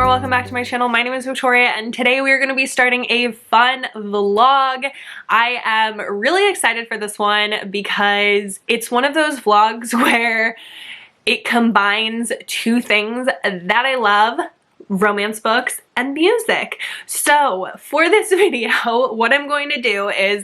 welcome back to my channel. My name is Victoria and today we are going to be starting a fun vlog. I am really excited for this one because it's one of those vlogs where it combines two things that I love: romance books and music. So for this video, what I'm going to do is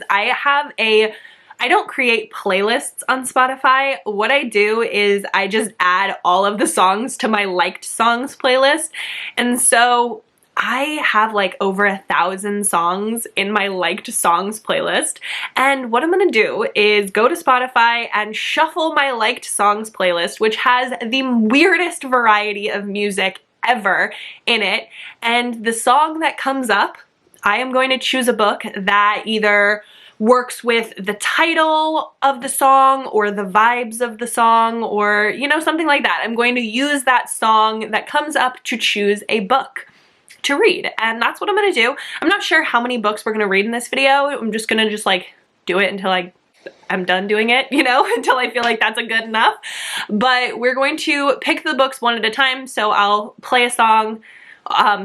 I don't create playlists on Spotify. What I do is I just add all of the songs to my liked songs playlist. And so I have like over 1,000 songs in my liked songs playlist. And what I'm gonna do is go to Spotify and shuffle my liked songs playlist, which has the weirdest variety of music ever in it. And the song that comes up, I am going to choose a book that either works with the title of the song or the vibes of the song, or something like that. I'm going to use that song that comes up to choose a book to read, and that's what I'm gonna do. I'm not sure how many books we're gonna read in this video. I'm just gonna like do it until I'm done doing it, until I feel like that's good enough. But we're going to pick the books one at a time. So I'll play a song,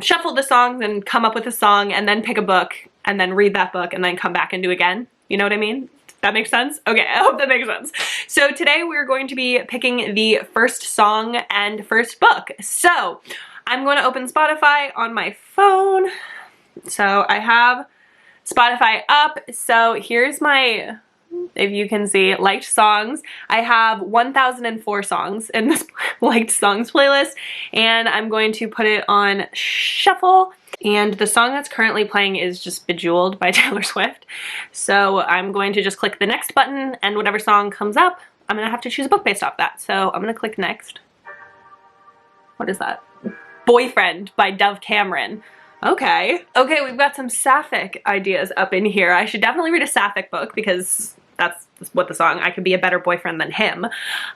shuffle the songs and come up with a song, and then pick a book and then read that book and then come back and do again. You know what I mean? That makes sense? Okay, I hope that makes sense. So today we're going to be picking the first song and first book. So I'm going to open Spotify on my phone. So I have Spotify up. So here's my, if you can see, liked songs. I have 1,004 songs in this liked songs playlist, and I'm going to put it on shuffle. And the song that's currently playing is just Bejeweled by Taylor Swift. So I'm going to just click the next button, and whatever song comes up, I'm gonna have to choose a book based off that. So I'm gonna click next. What is that? Boyfriend by Dove Cameron. Okay, we've got some sapphic ideas up in here. I should definitely read a sapphic book because that's what the song, I could be a better boyfriend than him.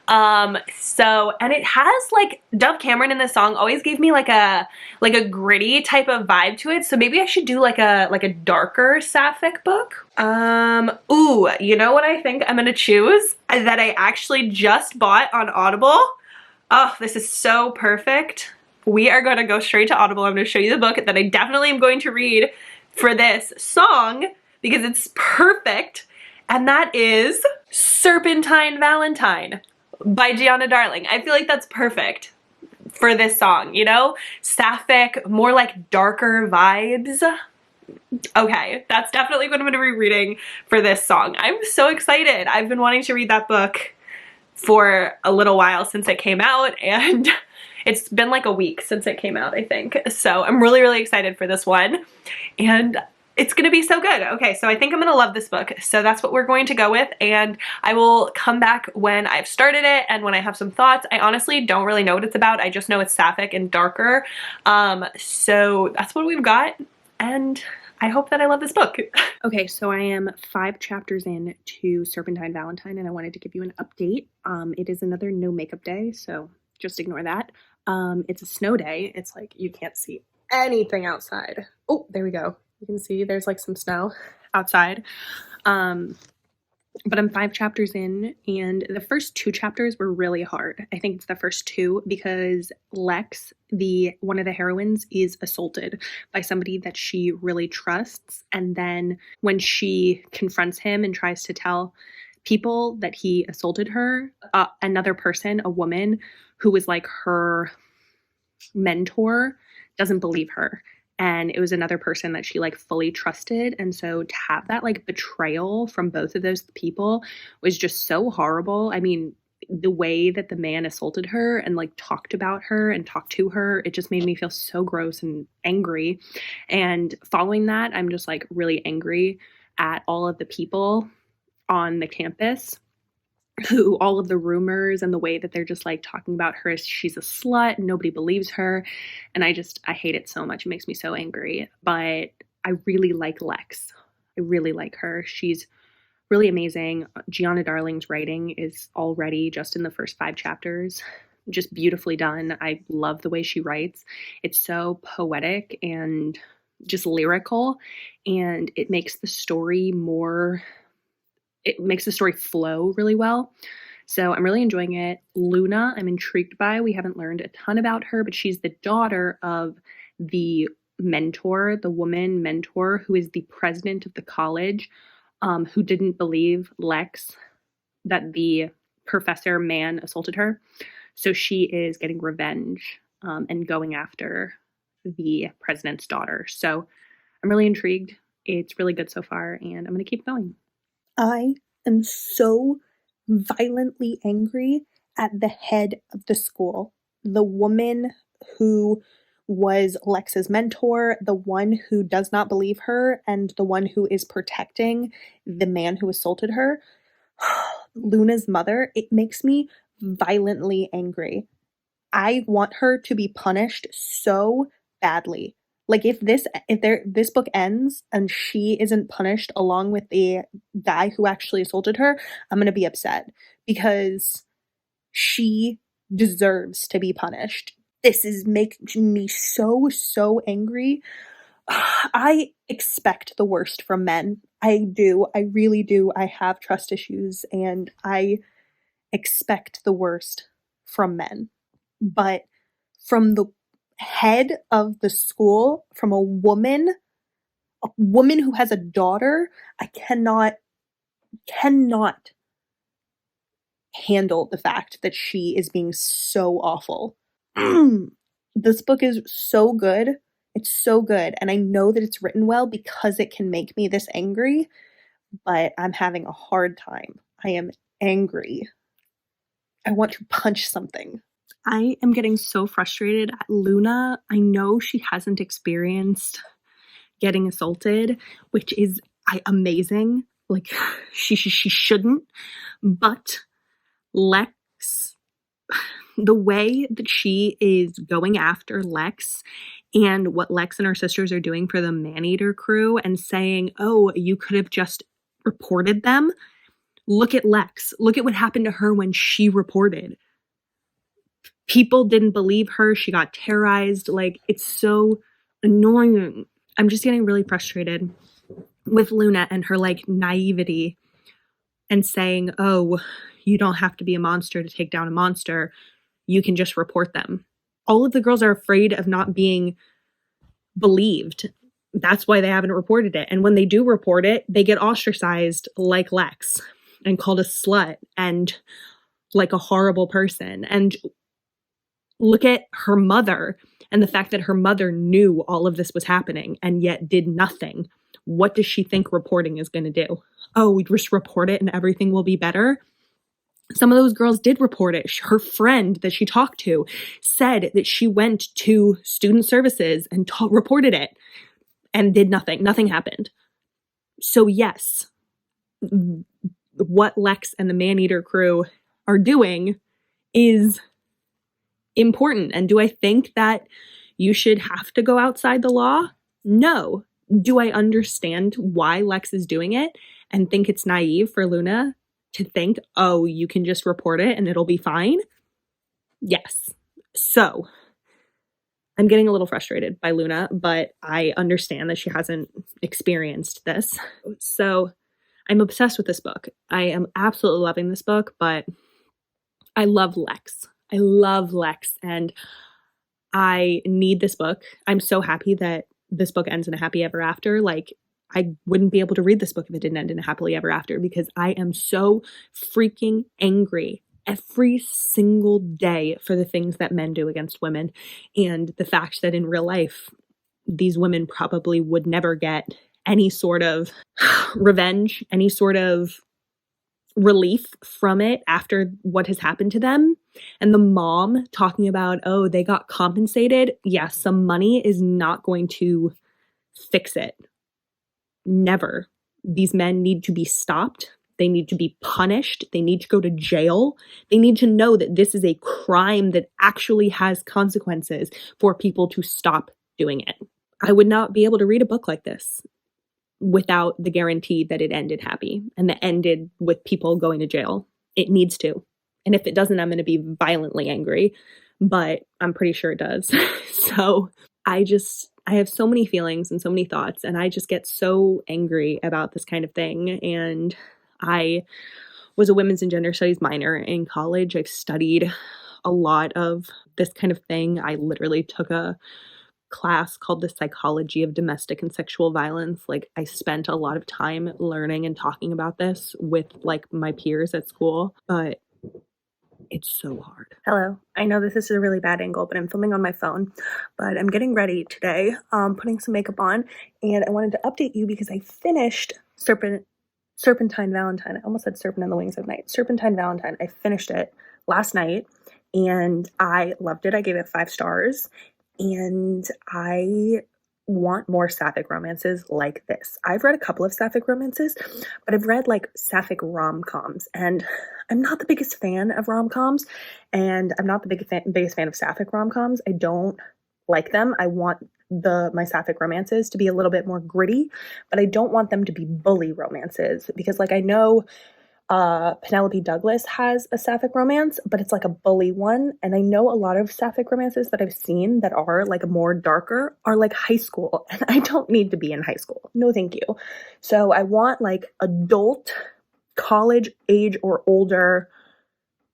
And it has like, Dove Cameron in this song always gave me like a gritty type of vibe to it. So maybe I should do like a darker sapphic book. Ooh, you know what I think I'm gonna choose? That I actually just bought on Audible. Oh, this is so perfect. We are going to go straight to Audible. I'm going to show you the book that I definitely am going to read for this song because it's perfect. And that is Serpentine Valentine by Gianna Darling. I feel like that's perfect for this song, Sapphic, more like darker vibes. Okay, that's definitely what I'm going to be reading for this song. I'm so excited. I've been wanting to read that book for a little while since it came out, and it's been like a week since it came out, I think. So I'm really, really excited for this one, and it's gonna be so good. Okay, so I think I'm gonna love this book. So that's what we're going to go with, and I will come back when I've started it and when I have some thoughts. I honestly don't really know what it's about. I just know it's sapphic and darker. So that's what we've got, and I hope that I love this book. Okay, so I am 5 chapters in to Serpentine Valentine, and I wanted to give you an update. It is another no makeup day, so just ignore that. It's a snow day. It's like you can't see anything outside. Oh, there we go. You can see there's like some snow outside. But I'm 5 chapters in, and the first 2 chapters were really hard. I think it's the first 2 because Lex, one of the heroines, is assaulted by somebody that she really trusts. And then when she confronts him and tries to tell people that he assaulted her, another person, a woman who was like her mentor, doesn't believe her. And it was another person that she like fully trusted. And so to have that like betrayal from both of those people was just so horrible. I mean, the way that the man assaulted her and like talked about her and talked to her, it just made me feel so gross and angry. And following that, I'm just like really angry at all of the people on the campus who, all of the rumors and the way that they're just like talking about her as she's a slut and nobody believes her. And I hate it so much. It makes me so angry. But I really like Lex. I really like her. She's really amazing. Gianna Darling's writing is already, just in the first 5 chapters, just beautifully done. I love the way she writes. It's so poetic and just lyrical, and it makes the story flow really well. So I'm really enjoying it. Luna, I'm intrigued by. We haven't learned a ton about her, but she's the daughter of the mentor, the woman mentor who is the president of the college, who didn't believe Lex that the professor man assaulted her. So she is getting revenge and going after the president's daughter. So I'm really intrigued. It's really good so far, and I'm going to keep going. I am so violently angry at the head of the school, the woman who was Lex's mentor, the one who does not believe her, and the one who is protecting the man who assaulted her. Luna's mother, it makes me violently angry. I want her to be punished so badly. Like if this book ends and she isn't punished along with the guy who actually assaulted her, I'm going to be upset because she deserves to be punished. This is making me so angry. I expect the worst from men. I do. I really do. I have trust issues and I expect the worst from men. But from the head of the school, from a woman who has a daughter, I cannot handle the fact that she is being so awful. This book is so good. It's so good. And I know that it's written well because it can make me this angry, but I'm having a hard time. I am angry. I want to punch something. I am getting so frustrated at Luna. I know she hasn't experienced getting assaulted, which is amazing. Like, she shouldn't. But Lex, the way that she is going after Lex and what Lex and her sisters are doing for the Maneater crew and saying, oh, you could have just reported them. Look at Lex. Look at what happened to her when she reported. People didn't believe her. She got terrorized. Like, it's so annoying. I'm just getting really frustrated with Luna and her, like, naivety and saying, oh, you don't have to be a monster to take down a monster. You can just report them. All of the girls are afraid of not being believed. That's why they haven't reported it. And when they do report it, they get ostracized like Lex and called a slut and like a horrible person. And look at her mother and the fact that her mother knew all of this was happening and yet did nothing. What does she think reporting is going to do? Oh, we just report it and everything will be better. Some of those girls did report it. Her friend that she talked to said that she went to student services and reported it and did nothing. Nothing happened. So yes, what Lex and the Maneater crew are doing is important. And do I think that you should have to go outside the law? No. Do I understand why Lex is doing it and think it's naive for Luna to think, oh, you can just report it and it'll be fine? Yes. So I'm getting a little frustrated by Luna, but I understand that she hasn't experienced this. So I'm obsessed with this book. I am absolutely loving this book, but I love Lex. I love Lex and I need this book. I'm so happy that this book ends in a happy ever after. Like, I wouldn't be able to read this book if it didn't end in a happily ever after because I am so freaking angry every single day for the things that men do against women and the fact that in real life, these women probably would never get any sort of revenge, any sort of relief from it after what has happened to them. And the mom talking about, oh, they got compensated. Yes, some money is not going to fix it. Never. These men need to be stopped. They need to be punished. They need to go to jail. They need to know that this is a crime that actually has consequences for people to stop doing it. I would not be able to read a book like this without the guarantee that it ended happy and that ended with people going to jail. It needs to. And if it doesn't, I'm going to be violently angry, but I'm pretty sure it does. So I have so many feelings and so many thoughts, and I just get so angry about this kind of thing. And I was a women's and gender studies minor in college. I've studied a lot of this kind of thing. I literally took a class called The Psychology of Domestic and Sexual Violence. Like, I spent a lot of time learning and talking about this with like my peers at school, but it's so hard. Hello. I know this is a really bad angle, but I'm filming on my phone, but I'm getting ready today, putting some makeup on, and I wanted to update you because I finished Serpentine Valentine. I almost said Serpent in the Wings of Night. Serpentine Valentine. I finished it last night and I loved it. I gave it 5 stars, and I want more sapphic romances like this. I've read a couple of sapphic romances, but I've read like sapphic rom-coms, and I'm not the biggest fan of rom-coms, and I'm not the biggest fan of sapphic rom-coms. I don't like them. I want my sapphic romances to be a little bit more gritty, but I don't want them to be bully romances, because like I know Penelope Douglas has a sapphic romance, but it's like a bully one, and I know a lot of sapphic romances that I've seen that are like more darker are like high school, and I don't need to be in high school. No thank you. So I want like adult, college age or older,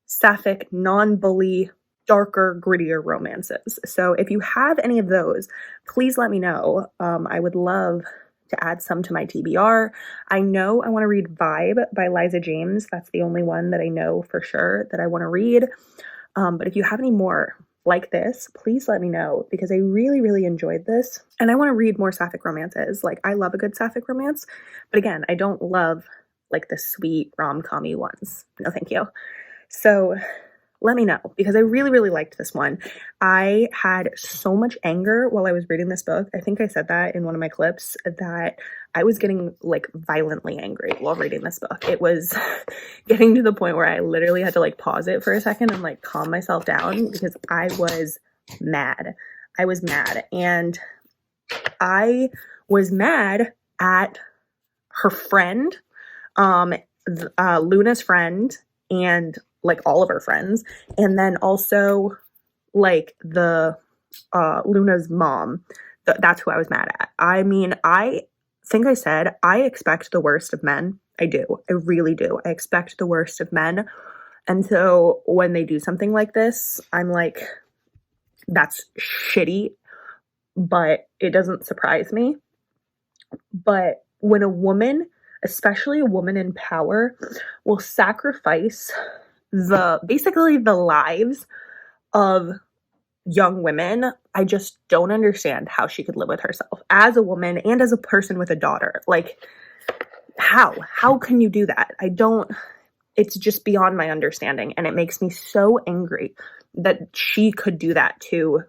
sapphic, non-bully, darker, grittier romances. So if you have any of those, please let me know. I would love to add some to my TBR. I know I want to read Vibe by Liza James. That's the only one that I know for sure that I want to read. But if you have any more like this, please let me know, because I really, really enjoyed this. And I want to read more sapphic romances. Like, I love a good sapphic romance. But again, I don't love like the sweet rom-com-y ones. No, thank you. So let me know, because I really, really liked this one. I had so much anger while I was reading this book. I think I said that in one of my clips, that I was getting like violently angry while reading this book. It was getting to the point where I literally had to like pause it for a second and like calm myself down, because I was mad. I was mad. And I was mad at her friend, Luna's friend, and like all of her friends, and then also like the Luna's mom. That's who I was mad at. I mean, I think I said I expect the worst of men. I do. I really do. I expect the worst of men. And so when they do something like this, I'm like, that's shitty, but it doesn't surprise me. But when a woman, especially a woman in power, will sacrifice basically the lives of young women, I just don't understand how she could live with herself as a woman and as a person with a daughter. Like, how can you do that? It's just beyond my understanding, and it makes me so angry that she could do that to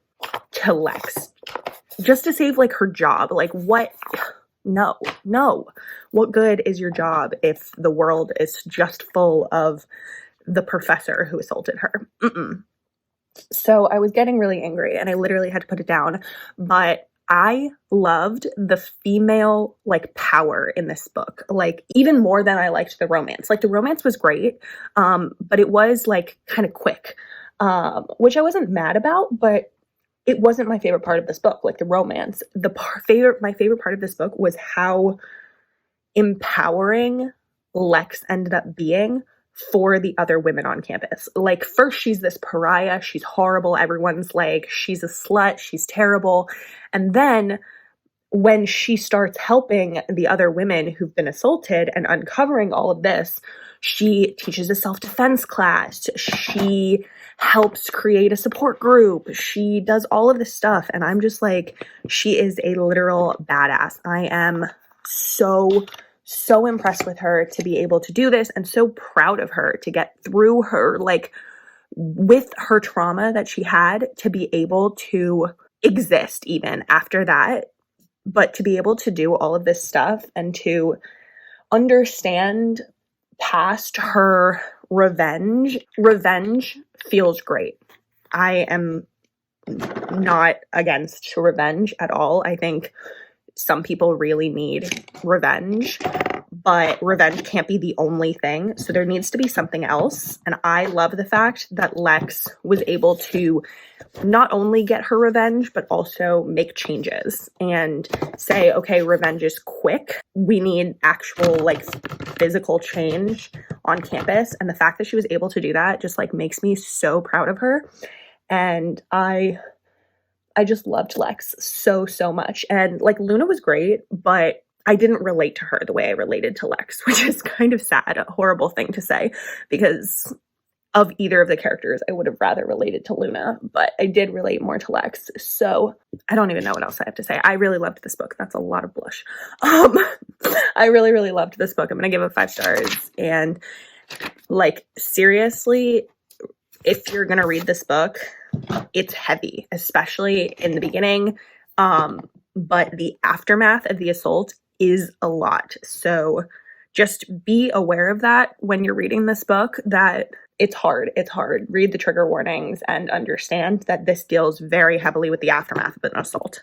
Lex just to save like her job. Like, what? No. What good is your job if the world is just full of the professor who assaulted her? So I was getting really angry, and I literally had to put it down. But I loved the female like power in this book, like even more than I liked the romance. Like, the romance was great, but it was like kind of quick, which I wasn't mad about, but it wasn't my favorite part of this book. Like, the romance, my favorite part of this book was how empowering Lex ended up being for the other women on campus. Like, first she's this pariah, she's horrible, everyone's like, she's a slut, she's terrible. And then when she starts helping the other women who've been assaulted and uncovering all of this, she teaches a self-defense class, she helps create a support group, she does all of this stuff, and I'm just like, she is a literal badass. I am so impressed with her to be able to do this, and so proud of her to get through her, like, with her trauma that she had, to be able to exist even after that, but to be able to do all of this stuff and to understand past her revenge. Revenge feels great. I am not against revenge at all. I think some people really need revenge, but revenge can't be the only thing. So there needs to be something else. And I love the fact that Lex was able to not only get her revenge, but also make changes and say, okay, revenge is quick. We need actual like physical change on campus. And the fact that she was able to do that just like makes me so proud of her. And I I just loved Lex so, so much. And like Luna was great, but I didn't relate to her the way I related to Lex, which is kind of sad, a horrible thing to say, because of either of the characters, I would have rather related to Luna, but I did relate more to Lex. So I don't even know what else I have to say. I really loved this book. That's a lot of blush. I really, really loved this book. I'm going to give it 5 stars. And like, seriously, if you're going to read this book, it's heavy, especially in the beginning. But the aftermath of the assault is a lot. So just be aware of that when you're reading this book, that it's hard. It's hard. Read the trigger warnings and understand that this deals very heavily with the aftermath of an assault.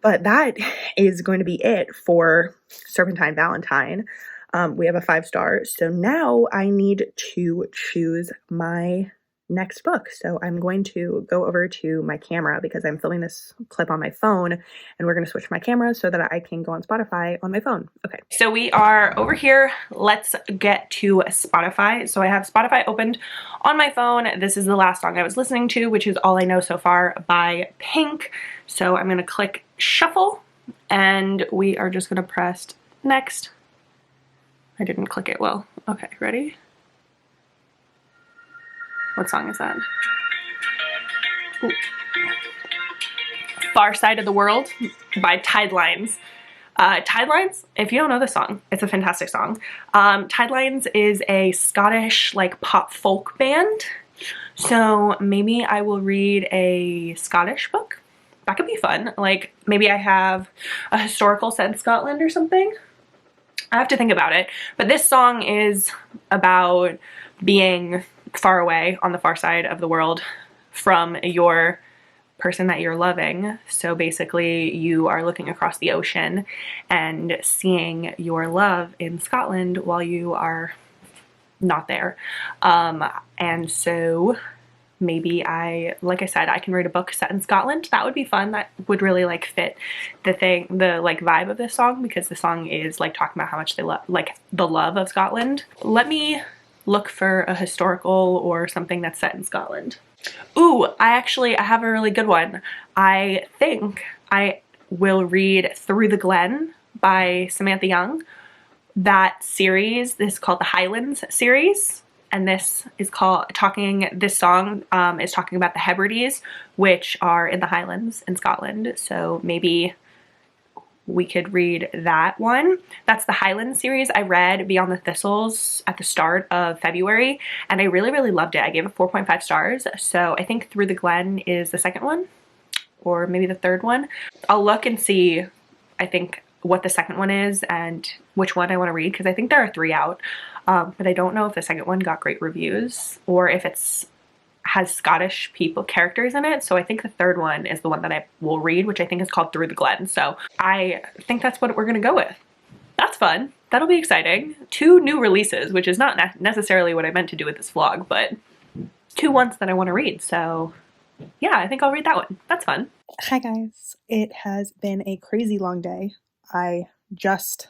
But that is going to be it for Serpentine Valentine. We have a 5-star. So now I need to choose my next book. So I'm going to go over to my camera because I'm filming this clip on my phone, and we're going to switch my camera so that I can go on Spotify on my phone. Okay. So we are over here. Let's get to Spotify. So I have Spotify opened on my phone. This is the last song I was listening to, which is All I Know So Far by Pink. So I'm going to click shuffle, and we are just going to press next. I didn't click it well. Okay, ready? What song is that? Ooh. Far Side of the World by Tidelines. Tidelines, if you don't know the song, it's a fantastic song. Tidelines is a Scottish like pop folk band. So maybe I will read a Scottish book. That could be fun. Like maybe I have a historical set in Scotland or something. I have to think about it. But this song is about being far away on the far side of the world from your person that you're loving. So basically you are looking across the ocean and seeing your love in Scotland while you are not there. And so maybe like I said, I can read a book set in Scotland. That would be fun. That would really like fit the like vibe of this song, because the song is like talking about how much they love, like the love of Scotland. Let me look for a historical or something that's set in Scotland. Ooh, I have a really good one. I think I will read Through the Glen by Samantha Young. That series is called the Highlands series, and this song is talking about the Hebrides, which are in the Highlands in Scotland. So maybe we could read that one. That's the Highland series. I read Beyond the Thistles at the start of February, and I really, really loved it. I gave it 4.5 stars. So I think Through the Glen is the second one, or maybe the third one. I'll look and see, I think, what the second one is and which one I want to read, because I think there are 3 out. But I don't know if the second one got great reviews or if has Scottish characters in it. So I think the third one is the one that I will read, which I think is called Through the Glen. So I think that's what we're gonna go with. That's fun. That'll be exciting. 2 new releases, which is not necessarily what I meant to do with this vlog, but 2 ones that I want to read. So yeah, I think I'll read that one. That's fun. Hi guys. It has been a crazy long day. I just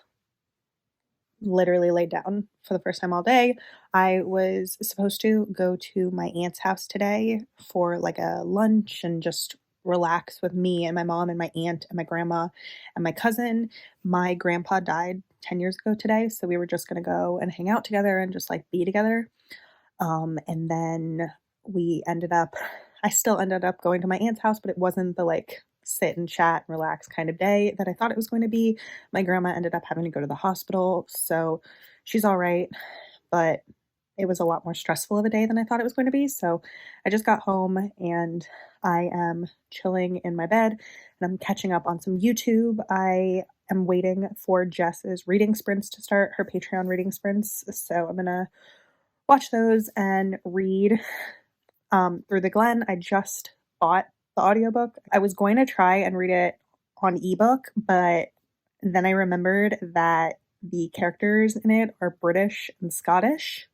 literally laid down for the first time all day. I was supposed to go to my aunt's house today for like a lunch and just relax with me and my mom and my aunt and my grandma and my cousin. My grandpa died 10 years ago today, so we were just gonna go and hang out together and just like be together. And then I still ended up going to my aunt's house, but it wasn't the like sit and chat and relax kind of day that I thought it was going to be. My grandma ended up having to go to the hospital, so she's all right, but it was a lot more stressful of a day than I thought it was going to be. So I just got home and I am chilling in my bed and I'm catching up on some YouTube. I am waiting for Jess's reading sprints to start, her Patreon reading sprints. So I'm gonna watch those and read Through the Glen. I just bought the audiobook. I was going to try and read it on ebook, but then I remembered that the characters in it are British and Scottish,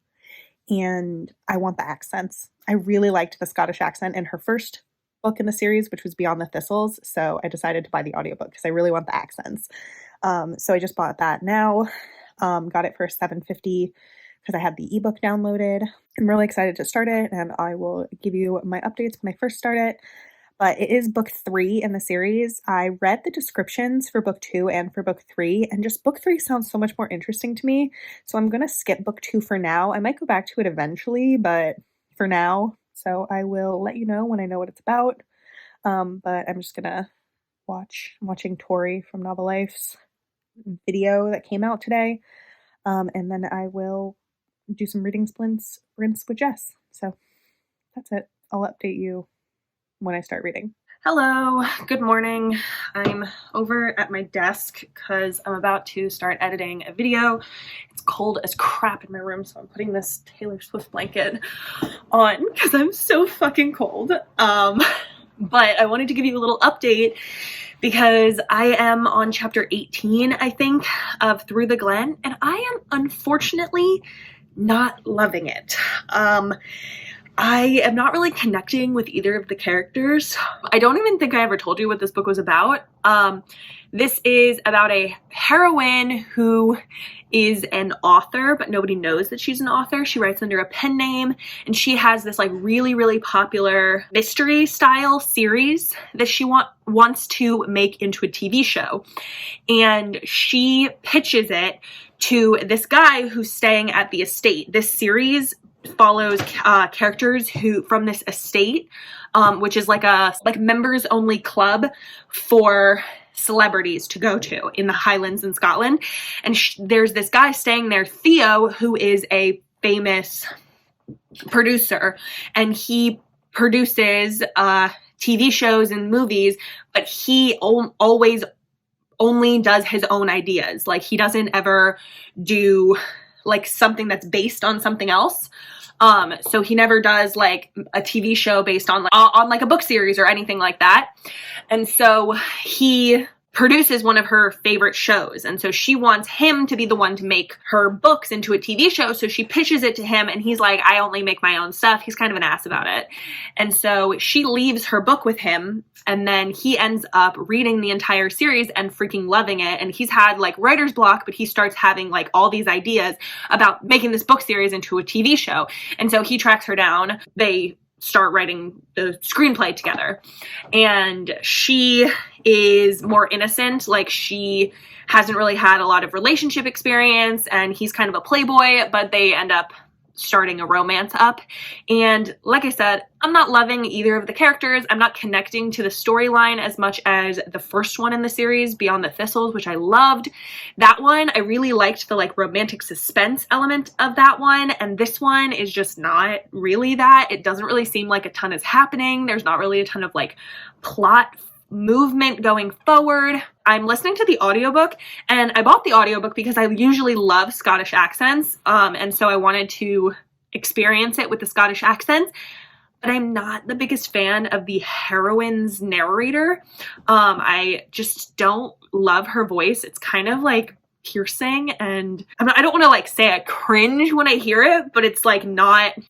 and I want the accents. I really liked the Scottish accent in her first book in the series, which was Beyond the Thistles, so I decided to buy the audiobook because I really want the accents. So I just bought that now. Got it for $7.50 because I had the ebook downloaded. I'm really excited to start it, and I will give you my updates when I first start it. but it is book 3 in the series. I read the descriptions for book 2 and for book 3, and just book 3 sounds so much more interesting to me, so I'm gonna skip book 2 for now. I might go back to it eventually, but for now, so I will let you know when I know what it's about. But I'm just gonna I'm watching Tori from Novel Life's video that came out today, and then I will do some reading sprints with Jess. So that's it. I'll update you when I start reading. Hello, good morning. I'm over at my desk because I'm about to start editing a video. It's cold as crap in my room, so I'm putting this Taylor Swift blanket on because I'm so fucking cold. But I wanted to give you a little update because I am on chapter 18, I think, of Through the Glen, and I am unfortunately not loving it. I am not really connecting with either of the characters. I don't even think I ever told you what this book was about. This is about a heroine who is an author, but nobody knows that she's an author. She writes under a pen name, and she has this like really, really popular mystery style series that she wants to make into a TV show. And she pitches it to this guy who's staying at the estate. This series follows characters who from this estate, which is like a members only club for celebrities to go to in the Highlands in Scotland. And there's this guy staying there, Theo, who is a famous producer, and he produces TV shows and movies, but he always only does his own ideas. Like, he doesn't ever do like something that's based on something else. So he never does like a TV show based on like a book series or anything like that. And so he produces one of her favorite shows. And so she wants him to be the one to make her books into a TV show. So she pitches it to him, and he's like, I only make my own stuff. He's kind of an ass about it. And so she leaves her book with him, and then he ends up reading the entire series and freaking loving it. And he's had like writer's block, but he starts having like all these ideas about making this book series into a TV show. And so he tracks her down. They start writing the screenplay together, and she is more innocent. Like, she hasn't really had a lot of relationship experience, and he's kind of a playboy, but they end up starting a romance up. And like I said, I'm not loving either of the characters. I'm not connecting to the storyline as much as the first one in the series, Beyond the Thistles, which I loved. That one, I really liked the like romantic suspense element of that one, and this one is just not really that. It doesn't really seem like a ton is happening. There's not really a ton of like plot movement going forward. I'm listening to the audiobook, and I bought the audiobook because I usually love Scottish accents, and so I wanted to experience it with the Scottish accents, but I'm not the biggest fan of the heroine's narrator. I just don't love her voice. It's kind of like piercing, and I don't want to like say I cringe when I hear it, but it's like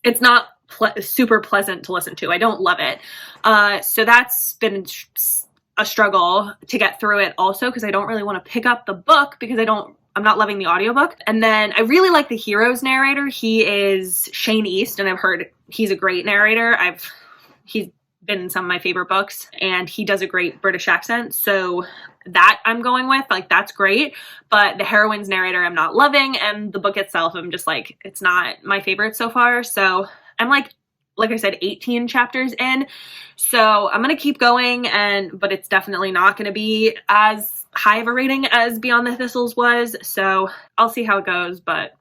it's not super pleasant to listen to. I don't love it. So that's been a struggle to get through it also, because I don't really want to pick up the book because I'm not loving the audiobook. And then I really like the hero's narrator. He is Shane East, and I've heard he's a great narrator. He's been in some of my favorite books, and he does a great British accent. So that I'm going with, like, that's great. But the heroine's narrator I'm not loving, and the book itself, I'm just like, it's not my favorite so far. So I'm like I said, 18 chapters in. So I'm going to keep going, but it's definitely not going to be as high of a rating as Beyond the Thistles was. So I'll see how it goes, but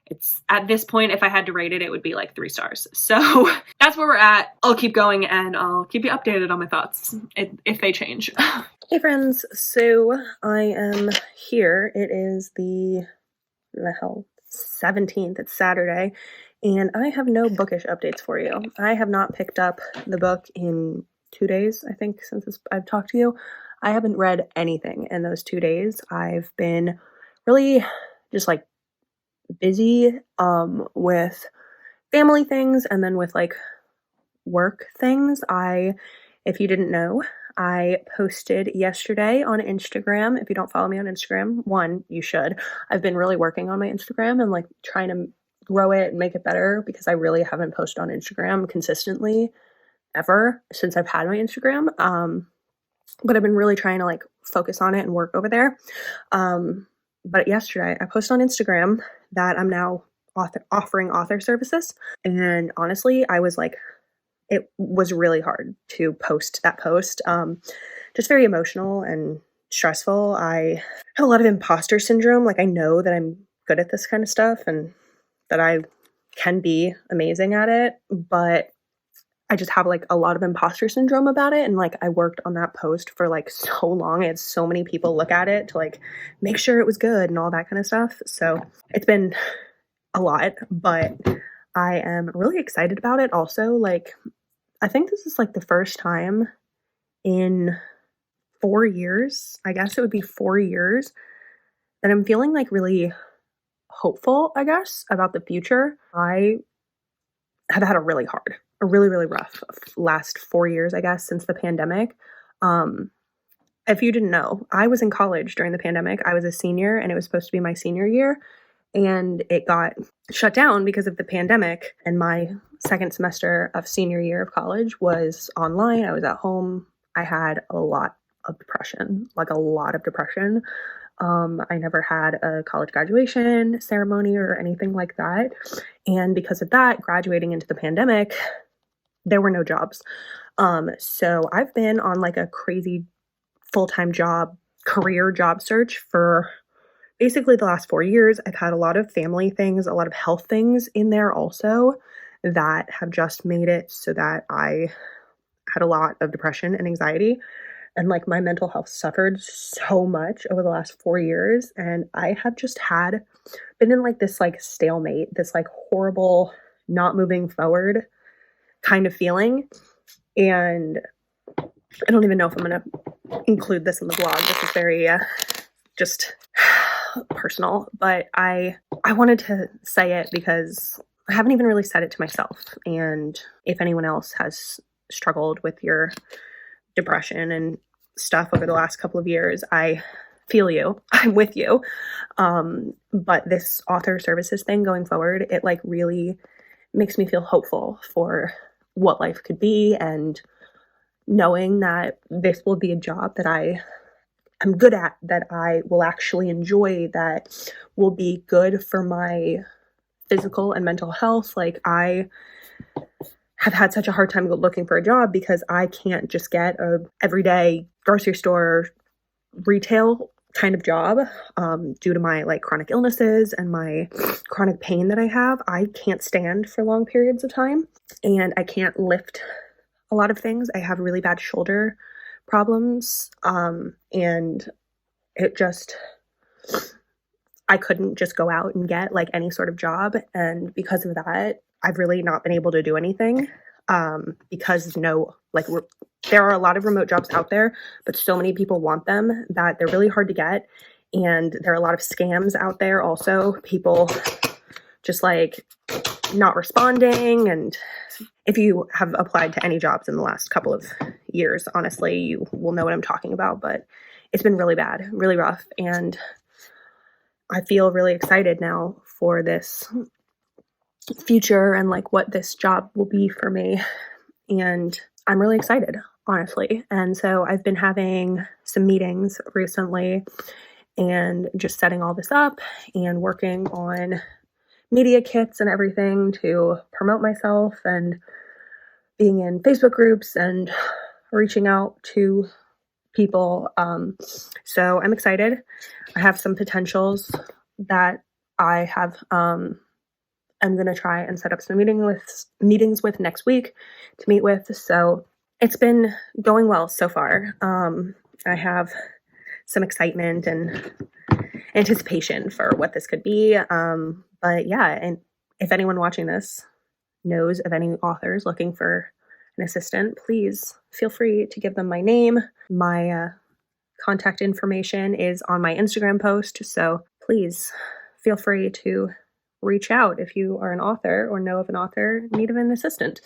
it's at this point, if I had to rate it, it would be like 3 stars. So that's where we're at. I'll keep going, and I'll keep you updated on my thoughts if they change. Hey friends, so I am here. It is the 17th. It's Saturday. And I have no bookish updates for you. I have not picked up the book in 2 days, I think, since I've talked to you. I haven't read anything in those 2 days. I've been really just like busy with family things, and then with like work things. If you didn't know, I posted yesterday on Instagram. If you don't follow me on Instagram, one, you should. I've been really working on my Instagram and like trying to grow it and make it better, because I really haven't posted on Instagram consistently ever since I've had my Instagram. But I've been really trying to like focus on it and work over there. But yesterday I posted on Instagram that I'm now offering author services. And honestly, I was like, it was really hard to post that post. Just very emotional and stressful. I have a lot of imposter syndrome. Like I know that I'm good at this kind of stuff and that I can be amazing at it, but I just have like a lot of imposter syndrome about it. And like I worked on that post for like so long. I had so many people look at it to like make sure it was good and all that kind of stuff. So it's been a lot, but I am really excited about it also. Like I think this is like the first time in 4 years, I guess it would be 4 years, that I'm feeling like really hopeful, I guess, about the future. I have had a really rough last 4 years, I guess, since the pandemic. If you didn't know, I was in college during the pandemic. I was a senior and it was supposed to be my senior year, and it got shut down because of the pandemic. And my second semester of senior year of college was online. I was at home. I had a lot of depression, like a lot of depression. I never had a college graduation ceremony or anything like that. And because of that, graduating into the pandemic, there were no jobs. So I've been on like a crazy full-time career job search for basically the last 4 years. I've had a lot of family things, a lot of health things in there also that have just made it so that I had a lot of depression and anxiety. And like my mental health suffered so much over the last 4 years. And I have just been in like this like stalemate, this like horrible, not moving forward kind of feeling. And I don't even know if I'm going to include this in the blog. This is very just personal, but I wanted to say it because I haven't even really said it to myself. And if anyone else has struggled with your depression and stuff over the last couple of years, I feel you. I'm with you. But this author services thing going forward, it like really makes me feel hopeful for what life could be, and knowing that this will be a job that I am good at, that I will actually enjoy, that will be good for my physical and mental health. Like I have had such a hard time looking for a job because I can't just get a everyday grocery store retail kind of job due to my like chronic illnesses and my chronic pain that I have. I can't stand for long periods of time, and I can't lift a lot of things. I have really bad shoulder problems, and I couldn't just go out and get like any sort of job. And because of that, I've really not been able to do anything, because there are a lot of remote jobs out there, but so many people want them that they're really hard to get. And there are a lot of scams out there also, people just like not responding. And if you have applied to any jobs in the last couple of years, honestly, you will know what I'm talking about. But it's been really bad, really rough. And I feel really excited now for this future and like what this job will be for me. And I'm really excited, honestly. And so I've been having some meetings recently and just setting all this up and working on media kits and everything to promote myself, and being in Facebook groups and reaching out to people. So I'm excited. I have some potentials that I have, I'm going to try and set up some meetings with next week to meet with. So it's been going well so far. I have some excitement and anticipation for what this could be. But yeah, and if anyone watching this knows of any authors looking for an assistant, please feel free to give them my name. My contact information is on my Instagram post, so please feel free to reach out if you are an author or know of an author in need of an assistant.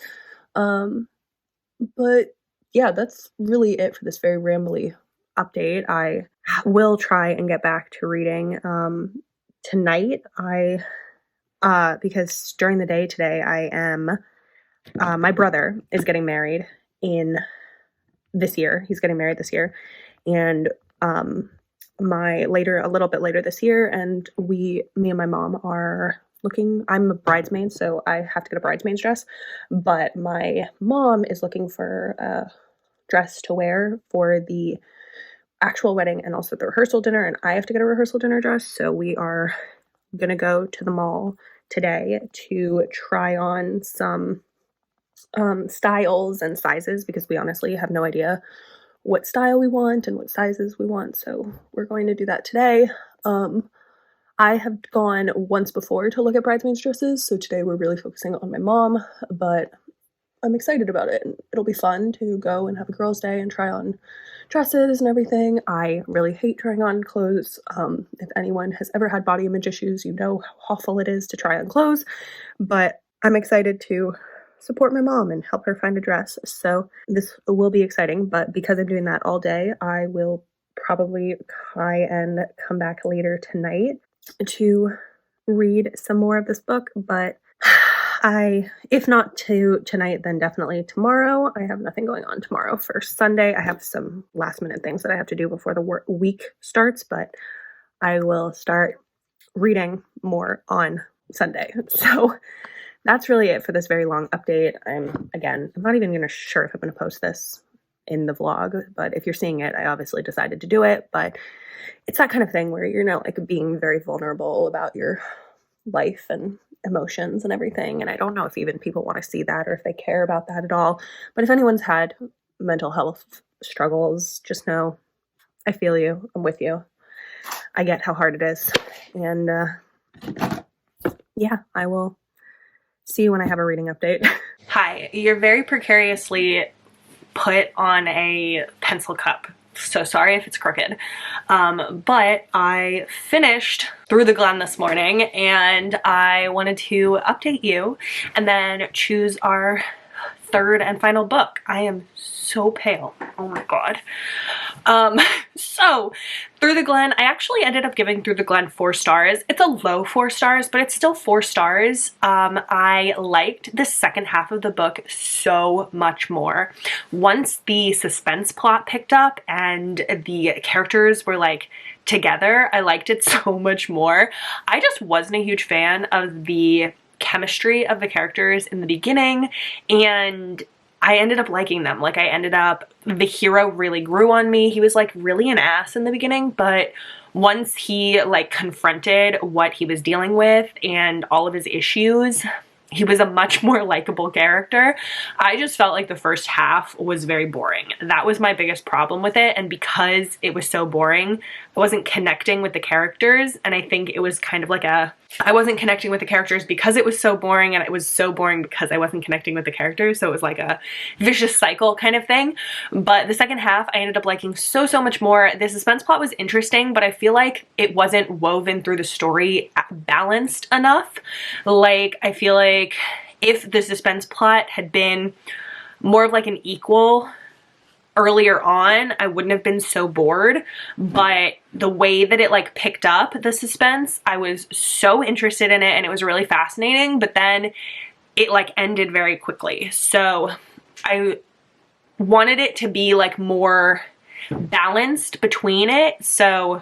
But yeah, that's really it for this very rambly update. I will try and get back to reading tonight. Because during the day today, my brother is getting married, in this year. He's getting married this year. And a little bit later this year, and me and my mom are looking. I'm a bridesmaid, so I have to get a bridesmaid's dress, but my mom is looking for a dress to wear for the actual wedding and also the rehearsal dinner, and I have to get a rehearsal dinner dress. So we are gonna go to the mall today to try on some styles and sizes, because we honestly have no idea what style we want and what sizes we want. So we're going to do that today. I have gone once before to look at bridesmaids dresses, so today we're really focusing on my mom, but I'm excited about it. It'll be fun to go and have a girls' day and try on dresses and everything. I really hate trying on clothes. If anyone has ever had body image issues, you know how awful it is to try on clothes, but I'm excited to support my mom and help her find a dress. So this will be exciting, but because I'm doing that all day, I will probably try and come back later tonight to read some more of this book, but if not tonight, then definitely tomorrow. I have nothing going on tomorrow. For Sunday, I have some last minute things that I have to do before the week starts, but I will start reading more on Sunday. So that's really it for this very long update. I'm not even sure if I'm going to post this in the vlog, but if you're seeing it, I obviously decided to do it. But it's that kind of thing where you're not like being very vulnerable about your life and emotions and everything. And I don't know if even people want to see that or if they care about that at all. But if anyone's had mental health struggles, just know I feel you. I'm with you. I get how hard it is. And yeah, I will see you when I have a reading update. Hi, you're very precariously put on a pencil cup. So sorry if it's crooked. But I finished Through the Glen this morning, and I wanted to update you and then choose our third and final book. I am so pale. Oh my god. So Through the Glen, I actually ended up giving Through the Glen 4 stars. It's a low 4 stars, but it's still 4 stars. I liked the second half of the book so much more. Once the suspense plot picked up and the characters were like together, I liked it so much more. I just wasn't a huge fan of the chemistry of the characters in the beginning, and I ended up liking them. Like, the hero really grew on me. He was like really an ass in the beginning, but once he like confronted what he was dealing with and all of his issues, he was a much more likable character. I just felt like the first half was very boring. That was my biggest problem with it, and because it was so boring, I wasn't connecting with the characters, and I think it was kind of like I wasn't connecting with the characters because it was so boring, and it was so boring because I wasn't connecting with the characters, so it was like a vicious cycle kind of thing. But the second half, I ended up liking so much more. The suspense plot was interesting, but I feel like it wasn't woven through the story balanced enough. Like, I feel like if the suspense plot had been more of like an equal earlier on, I wouldn't have been so bored. But the way that it like picked up the suspense, I was so interested in it, and it was really fascinating, but then it like ended very quickly. So I wanted it to be like more balanced between it, so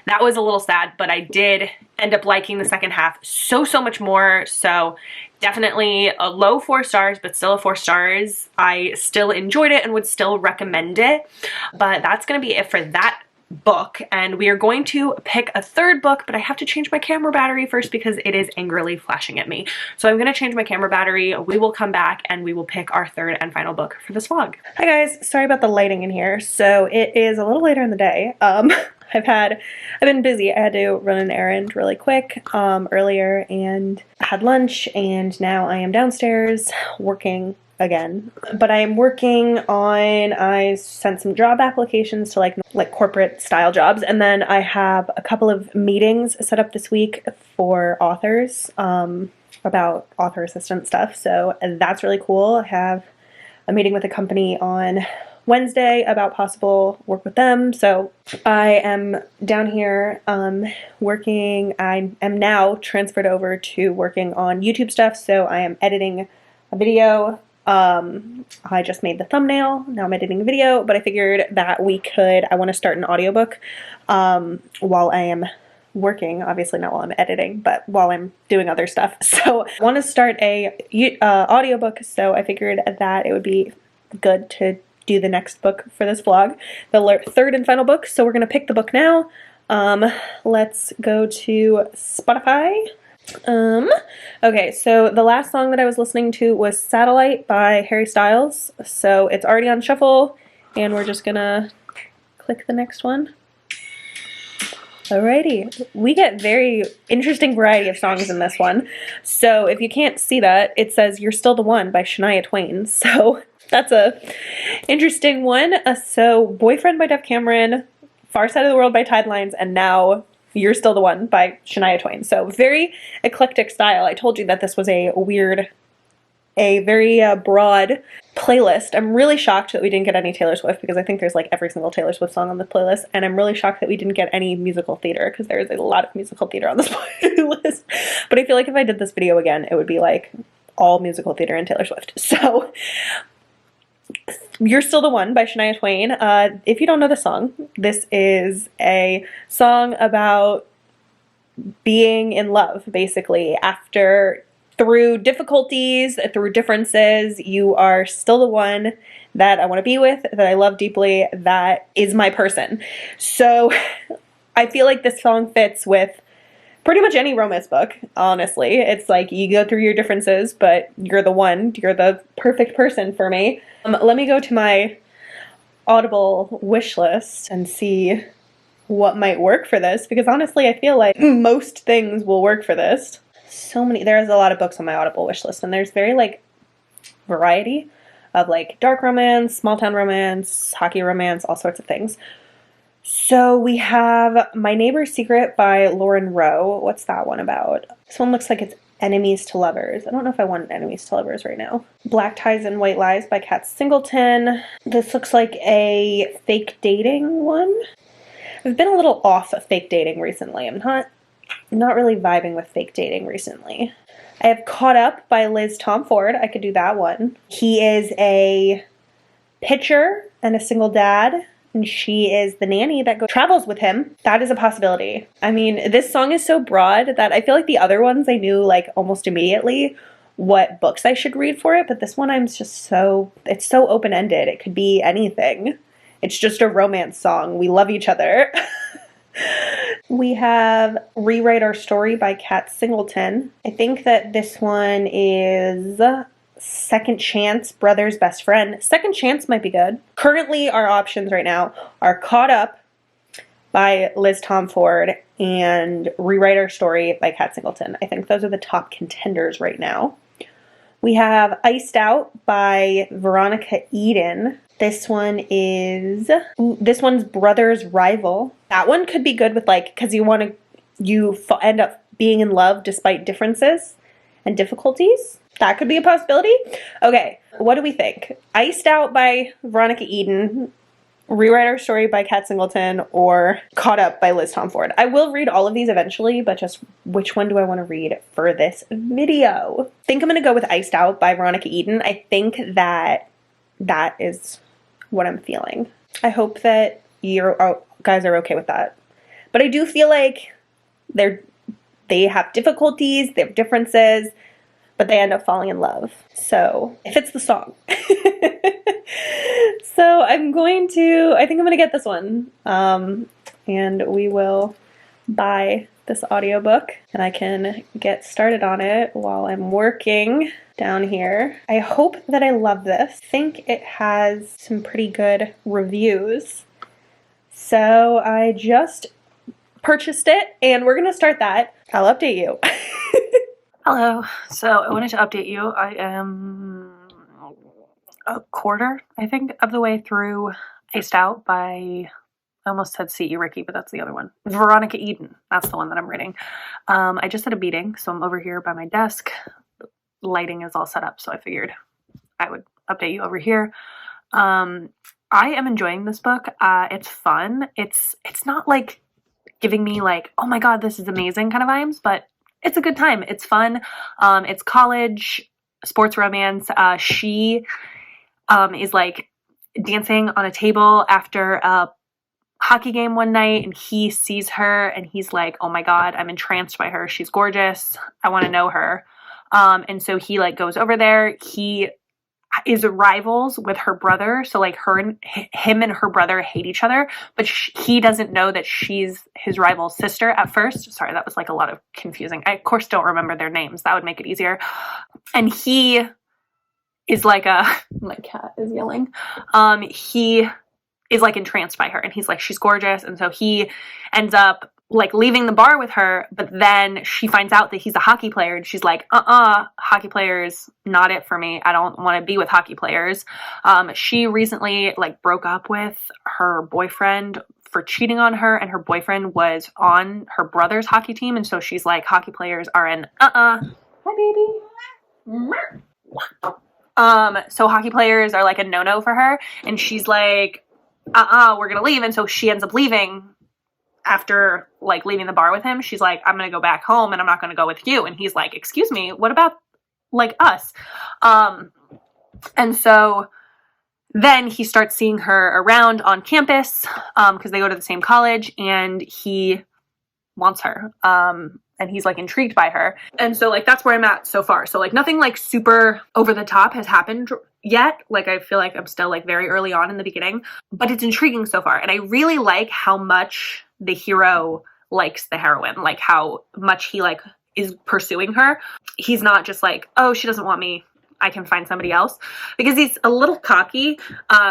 that was a little sad, but I did end up liking the second half so much more. So definitely a low 4 stars, but still a 4 stars. I still enjoyed it and would still recommend it. But that's going to be it for that book, and we are going to pick a third book, but I have to change my camera battery first because it is angrily flashing at me. So I'm going to change my camera battery. We will come back and we will pick our third and final book for this vlog. Hi guys, sorry about the lighting in here. So it is a little later in the day. I've been busy. I had to run an errand really quick earlier, and had lunch, and now I am downstairs working again. But I am working on, I sent some job applications to like corporate style jobs, and then I have a couple of meetings set up this week for authors about author assistant stuff. So that's really cool. I have a meeting with a company on Wednesday about possible work with them. So I am down here working. I am now transferred over to working on YouTube stuff. So I am editing a video I just made the thumbnail. Now I'm editing a video, but I figured that I want to start an audiobook while I am working, obviously not while I'm editing, but while I'm doing other stuff. So I want to start a audiobook, so I figured that it would be good to do the next book for this vlog, the third and final book. So we're going to pick the book now. Let's go to Spotify. Okay, so the last song that I was listening to was Satellite by Harry Styles. So it's already on shuffle, and we're just gonna click the next one. Alrighty, we get very interesting variety of songs in this one. So if you can't see that, it says You're Still the One by Shania Twain. So that's a interesting one. So Boyfriend by Def Cameron, Far Side of the World by Tidelines, and now You're Still the One by Shania Twain. So very eclectic style. I told you that this was a very broad playlist. I'm really shocked that we didn't get any Taylor Swift, because I think there's like every single Taylor Swift song on the playlist, and I'm really shocked that we didn't get any musical theater, because there is a lot of musical theater on this playlist. But I feel like if I did this video again, it would be like all musical theater and Taylor Swift. So You're Still the One by Shania Twain. If you don't know the song, this is a song about being in love, basically. Through difficulties, through differences, you are still the one that I want to be with, that I love deeply, that is my person. So I feel like this song fits with pretty much any romance book, honestly. It's like you go through your differences, but you're the one, you're the perfect person for me. Let me go to my Audible wish list and see what might work for this, because honestly I feel like most things will work for this. There's a lot of books on my Audible wish list, and there's very like variety of like dark romance, small town romance, hockey romance, all sorts of things. So we have My Neighbor's Secret by Lauren Rowe. What's that one about? This one looks like it's enemies to lovers. I don't know if I want enemies to lovers right now. Black Ties and White Lies by Kat Singleton. This looks like a fake dating one. I've been a little off of fake dating recently. I'm not really vibing with fake dating recently. I have Caught Up by Liz Tomford. I could do that one. He is a pitcher and a single dad, and she is the nanny that travels with him. That is a possibility. I mean, this song is so broad that I feel like the other ones I knew like almost immediately what books I should read for it, but this one it's so open-ended. It could be anything. It's just a romance song. We love each other. We have Rewrite Our Story by Kat Singleton. I think that this one is Second Chance, Brother's Best Friend. Second Chance might be good. Currently, our options right now are Caught Up by Liz Tomford and Rewrite Our Story by Kat Singleton. I think those are the top contenders right now. We have Iced Out by Veronica Eden. This one's Brother's Rival. That one could be good with like, because you end up being in love despite differences and difficulties. That could be a possibility. Okay, what do we think? Iced Out by Veronica Eden, Rewrite Our Story by Kat Singleton, or Caught Up by Liz Tomford. I will read all of these eventually, but just which one do I want to read for this video? I think I'm going to go with Iced Out by Veronica Eden. I think that is what I'm feeling. I hope that you guys are okay with that. But I do feel like they have difficulties, they have differences, but they end up falling in love. So it fits the song. So I think I'm going to get this one. And we will buy this audiobook, and I can get started on it while I'm working down here. I hope that I love this. I think it has some pretty good reviews. So I just purchased it, and we're going to start that. I'll update you. Hello. So I wanted to update you. I am a quarter, I think, of the way through Iced Out by, I almost said C.E. Ricky, but that's the other one. Veronica Eden. That's the one that I'm reading. I just had a meeting, so I'm over here by my desk. Lighting is all set up, so I figured I would update you over here. I am enjoying this book. It's fun. It's not like giving me like, oh my god, this is amazing kind of vibes, but it's a good time. It's fun. It's college sports romance. She is like dancing on a table after a hockey game one night, and he sees her and he's like, oh my god, I'm entranced by her, she's gorgeous, I want to know her. And so he like goes over there. He is rivals with her brother, so like him and her brother hate each other, but he doesn't know that she's his rival's sister at first. Sorry, that was like a lot of confusing. I of course don't remember their names, that would make it easier. And he is like my cat is yelling. He is like entranced by her, and he's like, she's gorgeous. And so he ends up like leaving the bar with her, but then she finds out that he's a hockey player, and she's like, hockey players, not it for me. I don't want to be with hockey players. She recently like broke up with her boyfriend for cheating on her, and her boyfriend was on her brother's hockey team, and so she's like, hockey players are an hi baby. So hockey players are like a no-no for her, and she's like, we're gonna leave. And so she ends up leaving after like leaving the bar with him. She's like, I'm gonna go back home and I'm not gonna go with you. And he's like, excuse me, what about like us? And so then he starts seeing her around on campus because they go to the same college, and he wants her. And he's like intrigued by her. And so like that's where I'm at so far. So like nothing like super over the top has happened yet. Like I feel like I'm still like very early on in the beginning, but it's intriguing so far. And I really like how much the hero likes the heroine, like how much he like is pursuing her. He's not just like, oh, she doesn't want me, I can find somebody else, because he's a little cocky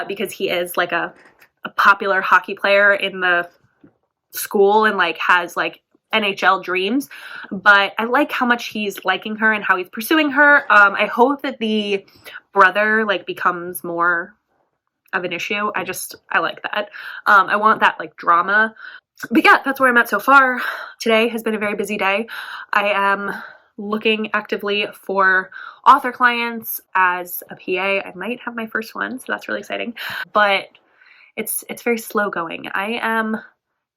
because he is like a popular hockey player in the school and like has like NHL dreams. But I like how much he's liking her and how he's pursuing her. I hope that the brother like becomes more of an issue. I like that. I want that like drama. But yeah, that's where I'm at so far. Today has been a very busy day. I am looking actively for author clients as a PA. I might have my first one, so that's really exciting. But it's very slow going. I am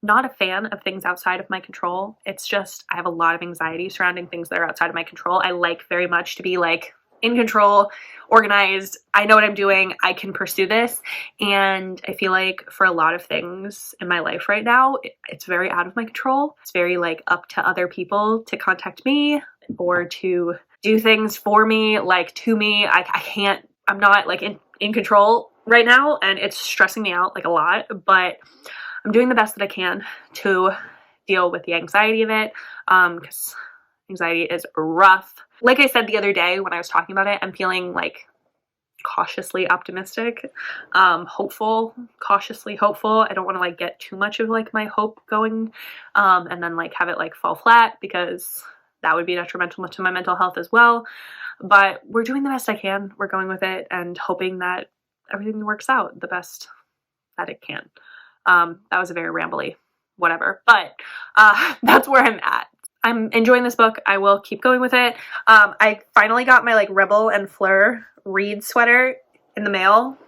not a fan of things outside of my control. It's just I have a lot of anxiety surrounding things that are outside of my control. I like very much to be like in control, organized. I know what I'm doing. I can pursue this. And I feel like for a lot of things in my life right now, it's very out of my control. It's very like up to other people to contact me or to do things for me, like to me. I'm not like in control right now, and it's stressing me out like a lot, but I'm doing the best that I can to deal with the anxiety of it, because anxiety is rough. Like I said the other day when I was talking about it, I'm feeling like cautiously optimistic, hopeful, cautiously hopeful. I don't want to like get too much of like my hope going, and then like have it like fall flat, because that would be detrimental to my mental health as well. But we're doing the best I can. We're going with it and hoping that everything works out the best that it can. That was a very rambly whatever, but that's where I'm at. I'm enjoying this book. I will keep going with it. I finally got my like Rebel and Fleur Reed sweater in the mail.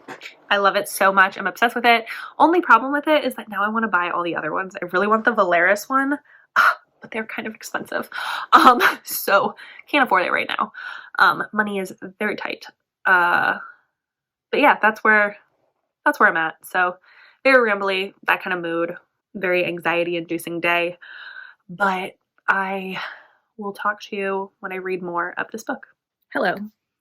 I love it so much. I'm obsessed with it. Only problem with it is that now I want to buy all the other ones. I really want the Valeris one, but they're kind of expensive. So can't afford it right now. Money is very tight. But yeah, that's where I'm at. So very rambly, that kind of mood, very anxiety-inducing day. But I will talk to you when I read more of this book. Hello.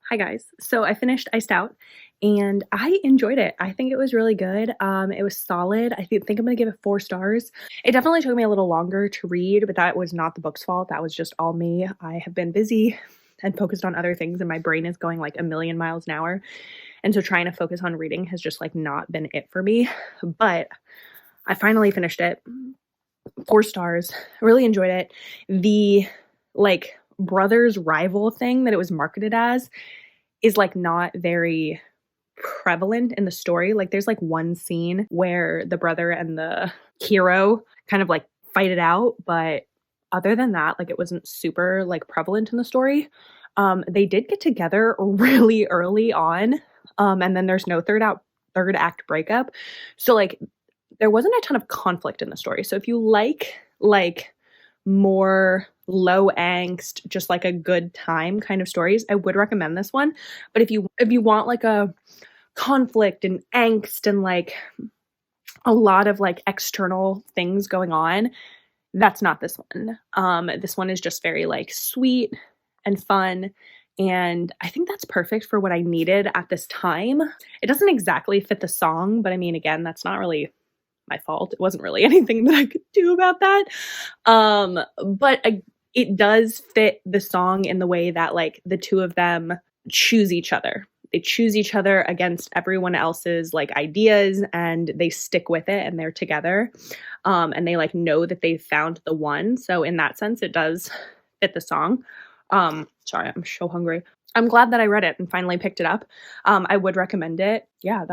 Hi guys. So I finished Iced Out and I enjoyed it. I think it was really good. It was solid. I think I'm going to give it 4 stars. It definitely took me a little longer to read, but that was not the book's fault. That was just all me. I have been busy and focused on other things, and my brain is going like a million miles an hour. And so trying to focus on reading has just like not been it for me. But I finally finished it. 4 stars. I really enjoyed it. The like brothers rival thing that it was marketed as is like not very prevalent in the story. Like there's like one scene where the brother and the hero kind of like fight it out, but other than that, like it wasn't super like prevalent in the story. They did get together really early on, and then there's no third act breakup. So like there wasn't a ton of conflict in the story. So if you like more low angst, just like a good time kind of stories, I would recommend this one. But if you want like a conflict and angst and like a lot of like external things going on, that's not this one. This one is just very like sweet and fun, and I think that's perfect for what I needed at this time. It doesn't exactly fit the song, but I mean, again, that's not really my fault. It wasn't really anything that I could do about that. But it does fit the song in the way that like the two of them choose each other. They choose each other against everyone else's like ideas, and they stick with it, and they're together. And they like know that they've found the one. So in that sense, it does fit the song. Sorry, I'm so hungry. I'm glad that I read it and finally picked it up. I would recommend it. Yeah,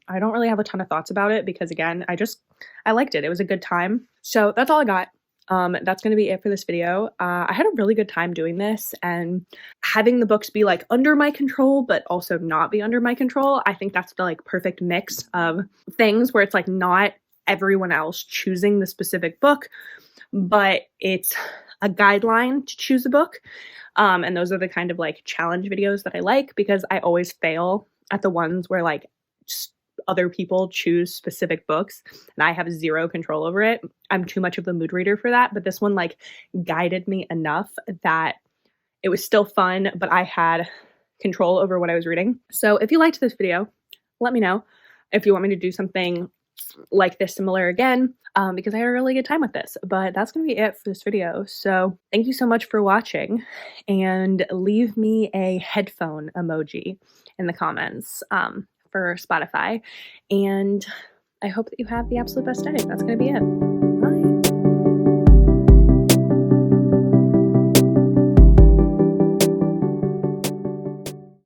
I don't really have a ton of thoughts about it because again, I liked it. It was a good time. So that's all I got. That's going to be it for this video. I had a really good time doing this, and having the books be like under my control, but also not be under my control. I think that's the like perfect mix of things where it's like not everyone else choosing the specific book, but it's a guideline to choose a book. And those are the kind of like challenge videos that I like, because I always fail at the ones where like just other people choose specific books and I have zero control over it. I'm too much of a mood reader for that, but this one like guided me enough that it was still fun, but I had control over what I was reading. So if you liked this video, let me know if you want me to do something like this similar again, because I had a really good time with this. But that's going to be it for this video. So thank you so much for watching, and leave me a headphone emoji in the comments for Spotify. And I hope that you have the absolute best day. That's going to be it.